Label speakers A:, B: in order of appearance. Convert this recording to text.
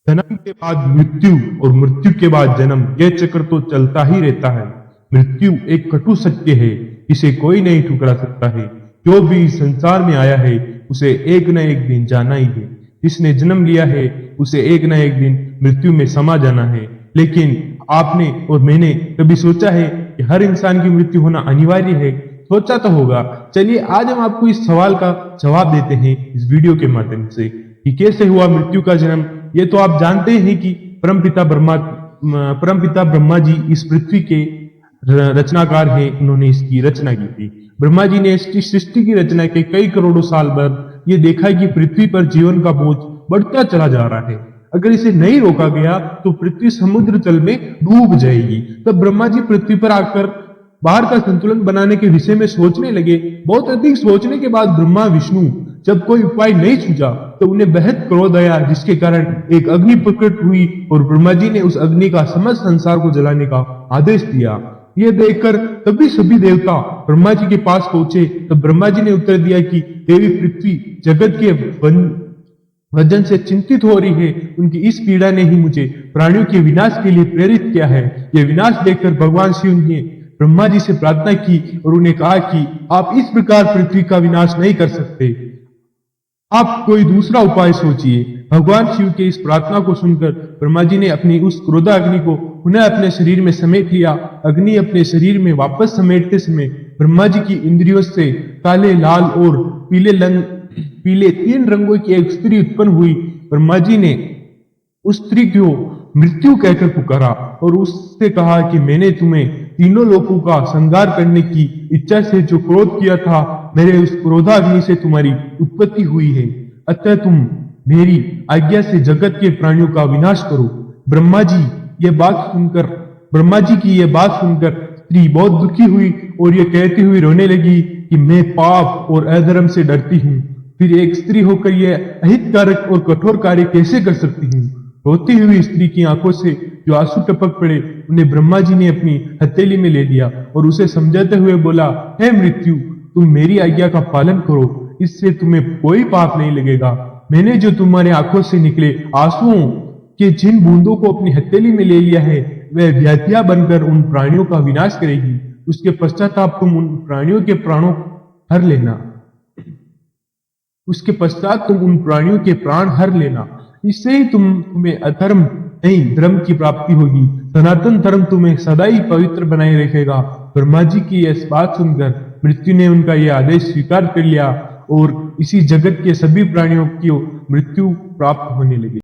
A: जन्म के बाद मृत्यु और मृत्यु के बाद जन्म, यह चक्र तो चलता ही रहता है। मृत्यु एक कटु सत्य है, इसे कोई नहीं ठुकरा सकता है। जो भी इस संसार में आया है उसे एक न एक दिन जाना ही है। जिसने जन्म लिया है उसे एक न एक दिन मृत्यु में समा जाना है। लेकिन आपने और मैंने कभी सोचा है कि हर इंसान की मृत्यु होना अनिवार्य है? सोचा तो होगा। चलिए आज हम आपको इस सवाल का जवाब देते हैं इस वीडियो के माध्यम से कि कैसे हुआ मृत्यु का जन्म। ये तो आप जानते हैं कि परमपिता ब्रह्मा जी इस पृथ्वी के रचनाकार हैं। उन्होंने इसकी रचना की थी। ब्रह्मा जी ने इसकी सृष्टि की रचना के कई करोड़ों साल बाद ये देखा कि पृथ्वी पर जीवन का बोझ बढ़ता चला जा रहा है। अगर इसे नहीं रोका गया तो पृथ्वी समुद्र तल में डूब जाएगी। तब ब्रह्मा जी पृथ्वी पर आकर बाहर का संतुलन बनाने के विषय में सोचने लगे। बहुत अधिक सोचने के बाद ब्रह्मा विष्णु जब कोई उपाय नहीं सूझा तो उन्हें बेहद क्रोध आया, जिसके कारण एक अग्नि प्रकट हुई और ब्रह्मा जी ने उस अग्नि का समस्त संसार को जलाने का आदेश दिया। यह देखकर तभी सभी देवता ब्रह्मा जी के पास पहुंचे। तब ब्रह्मा जी ने उत्तर दिया कि देवी पृथ्वी जगत के वजन से चिंतित हो रही है। उनकी इस पीड़ा ने ही मुझे प्राणियों के विनाश के लिए प्रेरित किया है। यह विनाश देखकर भगवान शिव ने ब्रह्मा जी से प्रार्थना की और उन्हें कहा कि आप इस प्रकार पृथ्वी का विनाश नहीं कर सकते, आप कोई दूसरा उपाय सोचिए। भगवान शिव के इस प्रार्थना को सुनकर ब्रह्मा जी ने अपनी उस क्रोधाग्नि को पुनः अपने शरीर में समेट लिया। अग्नि अपने शरीर में वापस समेटते समय ब्रह्मा जी की इंद्रियों से काले, लाल और पीले 3 रंगों की एक स्त्री उत्पन्न हुई। ब्रह्मा जी ने उस स्त्री को मृत्यु कहकर पुकारा और उससे कहा कि मैंने तुम्हें तीनों लोकों का संहार करने की इच्छा से जो क्रोध किया था, मेरे उस क्रोधाग्नि से तुम्हारी उत्पत्ति हुई है। अतः तुम मेरी आज्ञा से जगत के प्राणियों का विनाश करो। ब्रह्मा जी की यह बात सुनकर स्त्री बहुत दुखी हुई और यह कहती हुई रोने लगी कि मैं पाप और अधर्म से डरती हूँ। फिर एक स्त्री होकर यह अहितकारक और कठोर कार्य कैसे कर सकती हूँ? रोती हुई स्त्री की आंखों से जो आंसू टपक पड़े, उन्हें ब्रह्मा जी ने अपनी हथेली में ले लिया और उसे समझाते हुए बोला, हे मृत्यु, तुम मेरी आज्ञा का पालन करो, इससे तुम्हें कोई पाप नहीं लगेगा। मैंने जो तुम्हारे आंखों से निकले आंसुओं के जिन बूंदों को अपनी हथेली में ले लिया है, वह व्याधियां बनकर उन प्राणियों का विनाश करेगी। उसके पश्चात तुम उन प्राणियों के प्राण हर लेना। इससे ही तुम्हें अधर्म नहीं धर्म की प्राप्ति होगी। सनातन धर्म तुम्हें सदा ही पवित्र बनाए रखेगा। ब्रह्मा जी की यह बात सुनकर मृत्यु ने उनका यह आदेश स्वीकार कर लिया और इसी जगत के सभी प्राणियों की मृत्यु प्राप्त होने लगी।